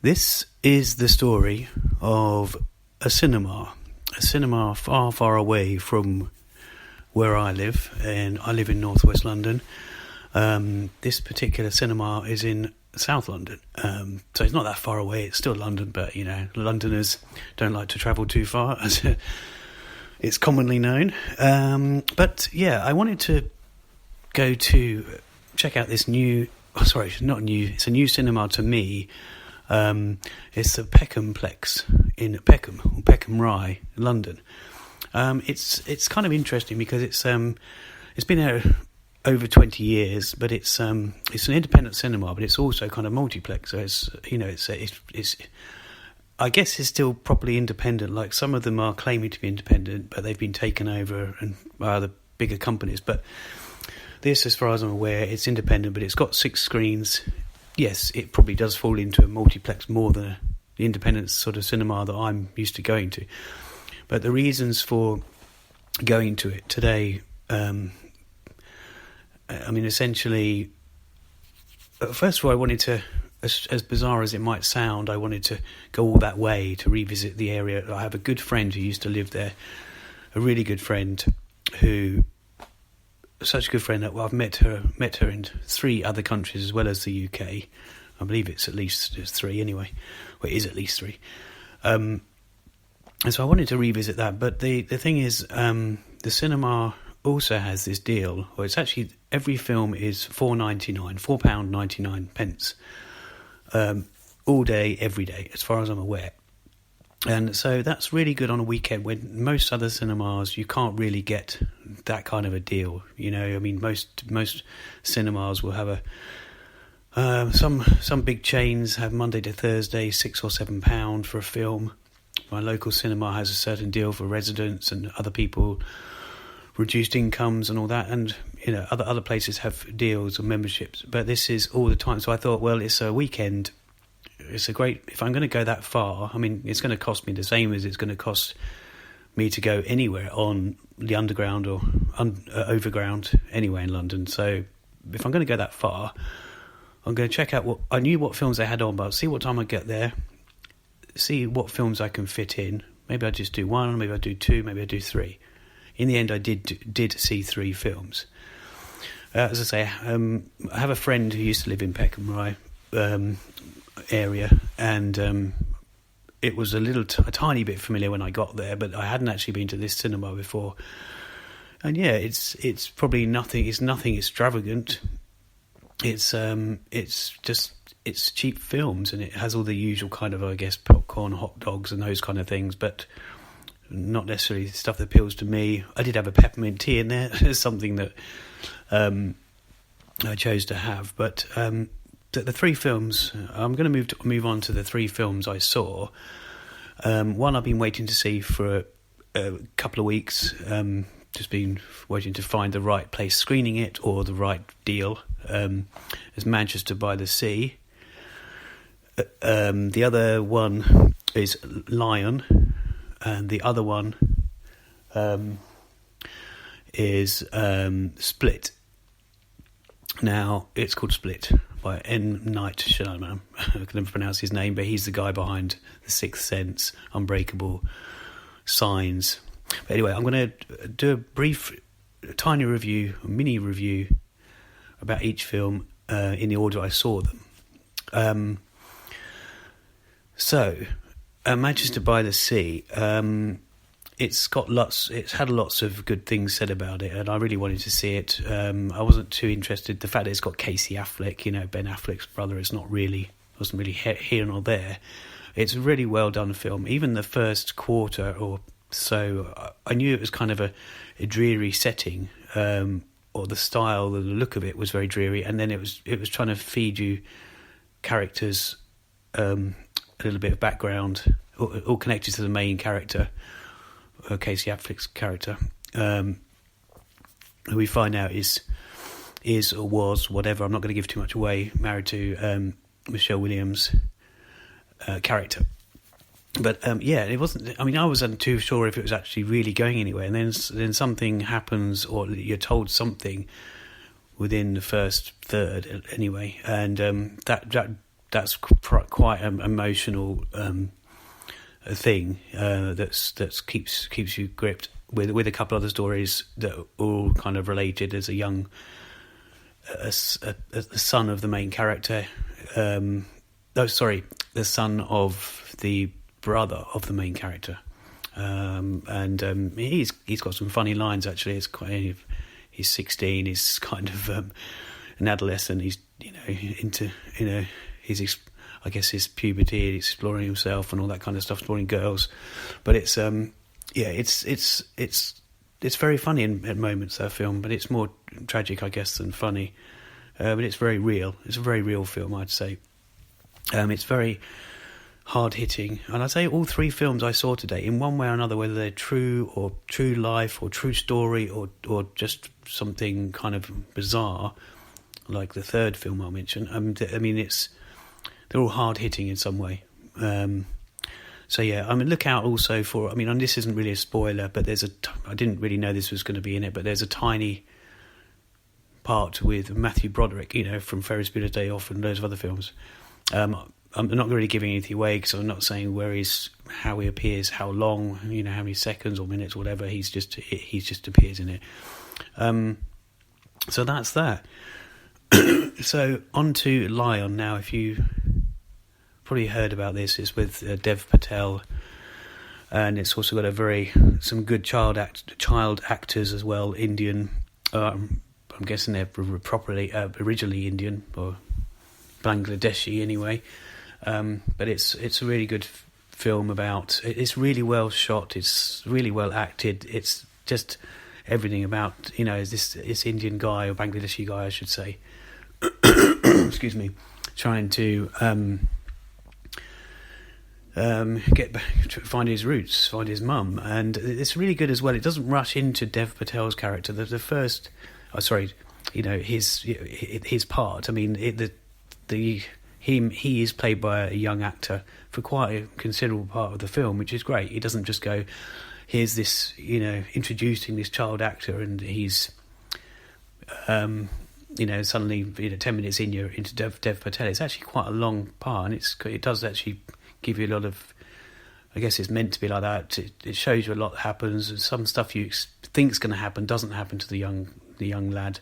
This is the story of a cinema far, far away from where I live, and I live in northwest London. This particular cinema is in South London, so it's not that far away. It's still London, but Londoners don't like to travel too far, as it's commonly known. But yeah, I wanted to go to check out this new. Oh, sorry, it's not new. It's a new cinema to me. It's the PeckhamPlex in Peckham Rye, London. It's kind of interesting because it's been there over 20 years, but it's an independent cinema, but it's also kind of multiplex. So it's I guess it's still properly independent. Like some of them are claiming to be independent, but they've been taken over and by other bigger companies. But this, as far as I'm aware, it's independent, but it's got 6 screens. Yes, it probably does fall into a multiplex more than the independent sort of cinema that I'm used to going to. But the reasons for going to it today, essentially, first of all, I wanted to, as bizarre as it might sound, I wanted to go all that way to revisit the area. I have a good friend who used to live there, a really good friend such a good friend that I've met her in 3 other countries as well as the UK. I believe it's 3 anyway. Well, it is at least 3. And so I wanted to revisit that. But the thing is, the cinema also has this deal, or it's actually every film is £4.99, all day, every day, as far as I'm aware. And so that's really good on a weekend when most other cinemas you can't really get that kind of a deal. Most cinemas will have some big chains have Monday to Thursday £6 or £7 for a film. My local cinema has a certain deal for residents and other people, reduced incomes and all that, and other places have deals or memberships. But this is all the time. So I thought, well, it's a weekend. It's a great, if I'm going to go that far, it's going to cost me the same as it's going to cost me to go anywhere on the underground or overground anywhere in London. So if I'm going to go that far, I'm going to check out what films they had on, but I'll see what time I get there, see what films I can fit in. Maybe I just do 1, maybe I do 2, maybe I do 3. In the end, I did see 3 films. As I say, I have a friend who used to live in Peckham Rye area, and it was a tiny bit familiar when I got there, but I hadn't actually been to this cinema before. And yeah, it's probably nothing. It's nothing extravagant. It's cheap films, and it has all the usual kind of, I guess, popcorn, hot dogs, and those kind of things, but not necessarily stuff that appeals to me. I did have a peppermint tea in there. It's something that I chose to have, but the 3 films, I'm going to move on to the 3 films I saw. One I've been waiting to see for a couple of weeks, just been waiting to find the right place screening it or the right deal. Is Manchester by the Sea. The other one is Lion, and the other one is Split. Now, it's called Split by M. Night Shyamalan. I can never pronounce his name, but he's the guy behind The Sixth Sense, Unbreakable, Signs. But anyway, I'm going to do a brief, tiny review, a mini review about each film in the order I saw them. Manchester by the Sea. It's had lots of good things said about it, and I really wanted to see it. I wasn't too interested. The fact that it's got Casey Affleck, Ben Affleck's brother, wasn't really here nor there. It's a really well done film. Even the first quarter or so, I knew it was kind of a dreary setting, or the style, the look of it was very dreary, and then it was trying to feed you characters, a little bit of background, all connected to the main character. Casey Affleck's character, who we find out is or was, whatever, I'm not going to give too much away, married to Michelle Williams' character. But it wasn't. I wasn't too sure if it was actually really going anywhere. And then something happens, or you're told something within the first third, anyway, and that quite an emotional thing that's keeps you gripped with a couple other stories that are all kind of related. As a son of the main character, the son of the brother of the main character, and he's got some funny lines actually. It's quite, he's 16, he's kind of an adolescent, he's into I guess his puberty, exploring himself and all that kind of stuff, exploring girls. But it's it's very funny at moments, that film, but it's more tragic, I guess, than funny. But it's very real. It's a very real film, I'd say. It's very hard hitting, and I'd say all three films I saw today, in one way or another, whether they're true or true life or true story or just something kind of bizarre, like the third film I mentioned. I mean, they're all hard hitting in some way. So yeah, I mean, look out also for. I mean, and this isn't really a spoiler, but I didn't really know this was going to be in it, but there's a tiny part with Matthew Broderick, from Ferris Bueller's Day Off and loads of other films. I'm not really giving anything away because I'm not saying how he appears, how long, how many seconds or minutes or whatever. He just appears in it. So that's that. So on to Lion now. If you probably heard about this, it's with Dev Patel, and it's also got some good child actors as well. Indian. I'm guessing they're originally Indian or Bangladeshi anyway. But it's a really good film about. It's really well shot. It's really well acted. It's just everything about this Indian guy or Bangladeshi guy, I should say. Excuse me, trying to get back, find his roots, find his mum, and it's really good as well. It doesn't rush into Dev Patel's character. The first, his part. I mean, he is played by a young actor for quite a considerable part of the film, which is great. He doesn't just go, here's this, introducing this child actor, and he's, suddenly 10 minutes into Dev Patel. It's actually quite a long part, and it does actually give you a lot of. I guess it's meant to be like that. It shows you a lot happens, and some stuff you think's going to happen doesn't happen to the young lad.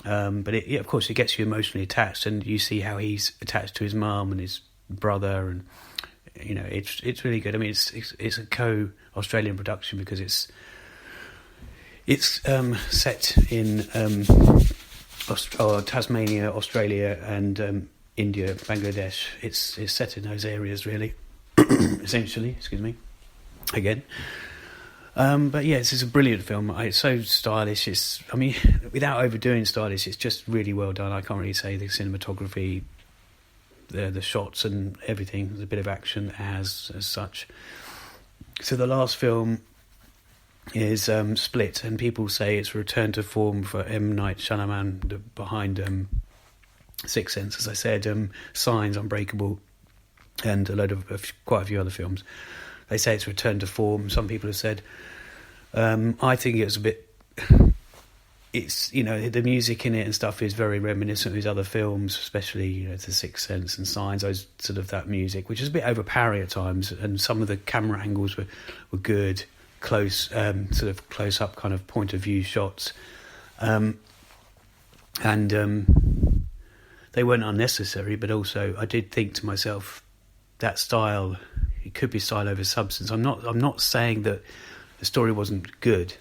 But of course, it gets you emotionally attached, and you see how he's attached to his mum and his brother, and it's really good. I mean, it's a co-Australian production because it's set in Tasmania, Australia, and India, Bangladesh. It's set in those areas really, essentially. Excuse me, again. But yeah, this is a brilliant film. It's so stylish. Without overdoing stylish, it's just really well done. I can't really say the cinematography, the shots and everything. There's a bit of action as such. So the last film is Split, and people say it's a return to form for M. Night Shyamalan behind Sixth Sense, as I said, Signs, Unbreakable, and quite a few other films. They say it's returned to form. Some people have said. I think it's a bit. It's the music in it and stuff is very reminiscent of his other films, especially The Sixth Sense and Signs. Those sort of that music, which is a bit overpowering at times, and some of the camera angles were good, close, sort of close up kind of point of view shots, and they weren't unnecessary. But also, I did think to myself, that style. It could be style over substance. I'm not saying that the story wasn't good,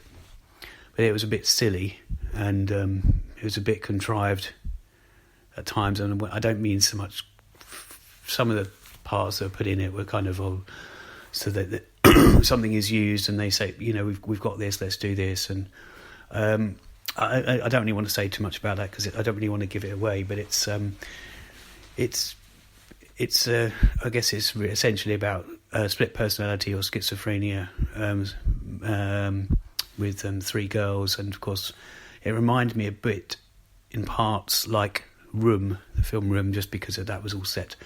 but it was a bit silly and it was a bit contrived at times. And I don't mean so much. Some of the parts that were put in it were kind of so that something is used and they say, we've got this, let's do this. And I don't really want to say too much about that because I don't really want to give it away. But it's I guess it's essentially about split personality or schizophrenia with three girls, and of course it reminded me a bit in parts like Room, the film Room, just because that was all set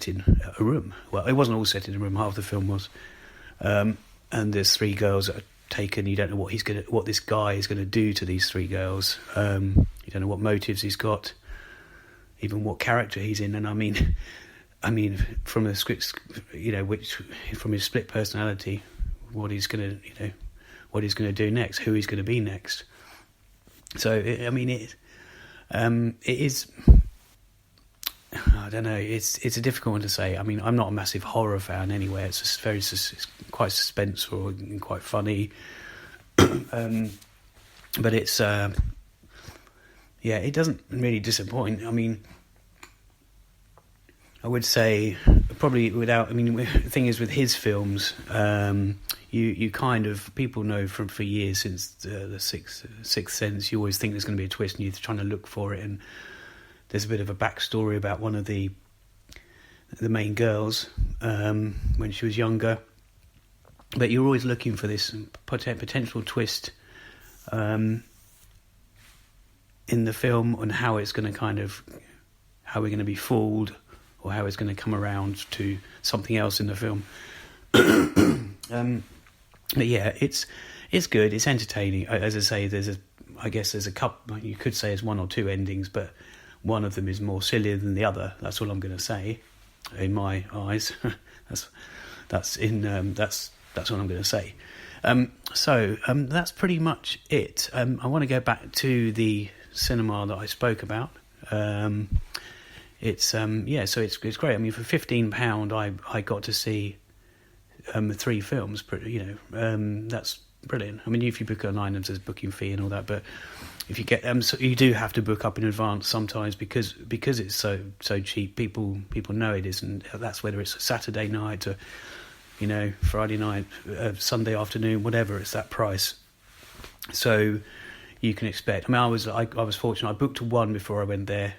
in a room. Well, it wasn't all set in a room, half the film was, and there's three girls that are taken. You don't know what this guy is going to do to these three girls. You don't know what motives he's got. even what character he's in. And I mean, from the script, from his split personality, what he's gonna do next, who he's gonna be next. So it is. I don't know. It's a difficult one to say. I mean, I'm not a massive horror fan anyway. It's just it's quite suspenseful and quite funny. But it's it doesn't really disappoint. I mean, I would say probably without. I mean, the thing is with his films, you kind of, people know for years since the Sixth Sense, you always think there's going to be a twist, and you're trying to look for it. And there's a bit of a backstory about one of the main girls when she was younger. But you're always looking for this potential twist in the film, on how it's going to how we're going to be fooled, or how it's going to come around to something else in the film. But yeah, it's good. It's entertaining. As I say, there's a couple. You could say there's one or two endings, but one of them is more silly than the other. That's all I'm going to say, in my eyes. that's what I'm going to say. So that's pretty much it. I want to go back to the cinema that I spoke about. So it's great. I mean, for £15, I got to see 3 films. That's brilliant. I mean, if you book online, there's a booking fee and all that, but if you get so you do have to book up in advance sometimes, because it's so cheap. People know it is, and that's whether it's a Saturday night or Friday night, Sunday afternoon, whatever. It's that price. So you can expect. I mean, I was fortunate. I booked one before I went there,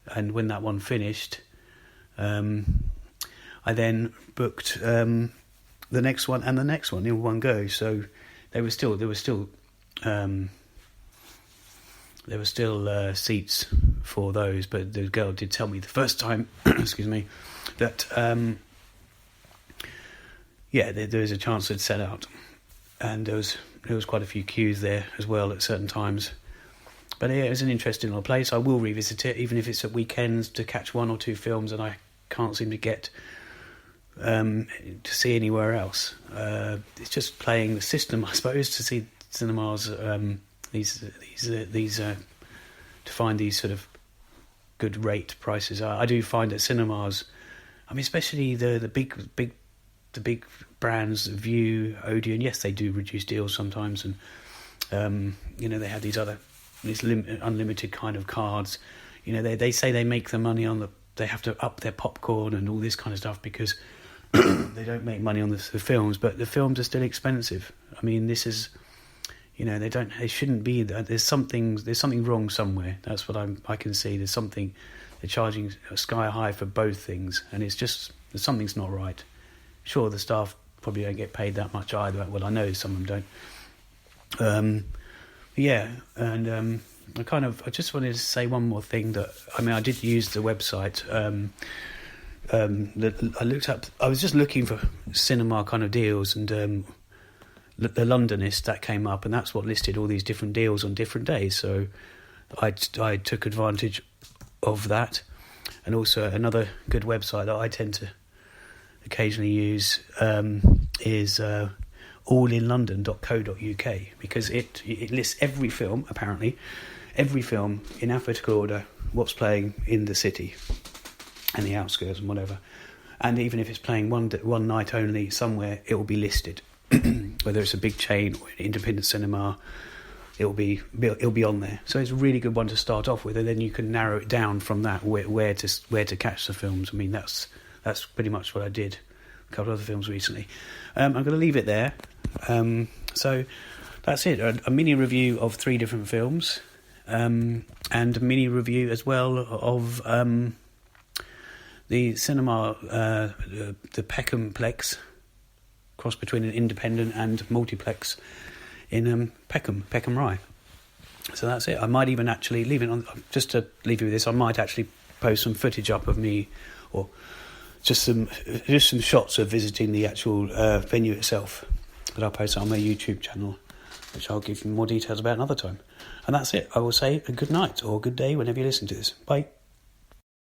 and when that one finished, I then booked the next one and the next one in one go. So there were still seats for those, but the girl did tell me the first time, excuse me, that there was a chance it'd sell out, and there was quite a few queues there as well at certain times. But yeah, it was an interesting little place. I will revisit it, even if it's at weekends, to catch 1 or 2 films that I can't seem to get to see anywhere else. It's just playing the system, I suppose, to see cinemas. To find these sort of good rate prices. I do find at cinemas, I mean, especially the big brands, View, Odeon. Yes, they do reduce deals sometimes, and they have these unlimited kind of cards. They say they make the money on they have to up their popcorn and all this kind of stuff because they don't make money on the films, but the films are still expensive. I mean, this is, they shouldn't be. There's something wrong somewhere. That's what I can see. There's something, they're charging sky high for both things, and it's just, something's not right. Sure, the staff probably don't get paid that much either. Well, I know some of them don't. I just wanted to say one more thing. That, I mean, I did use the website. I was just looking for cinema kind of deals, and the Londonist, that came up, and that's what listed all these different deals on different days. So I took advantage of that. And also another good website that I tend to occasionally use is allinlondon.co.uk, because it lists every film, apparently, every film in alphabetical order, what's playing in the city and the outskirts and whatever. And even if it's playing one night only somewhere, it will be listed. Whether it's a big chain or an independent cinema, it'll be on there. So it's a really good one to start off with, and then you can narrow it down from that where to catch the films. I mean, that's pretty much what I did. A couple of other films recently. I'm going to leave it there. So that's it. A mini review of 3 different films, and a mini review as well of the cinema, the PeckhamPlex, cross between an independent and multiplex in Peckham Rye. So that's it. I might even actually leave it on, just to leave you with this, I might actually post some footage up of me, or just some shots of visiting the actual venue itself, that I'll post on my YouTube channel, which I'll give you more details about another time. And that's it. I will say a good night or good day whenever you listen to this. Bye.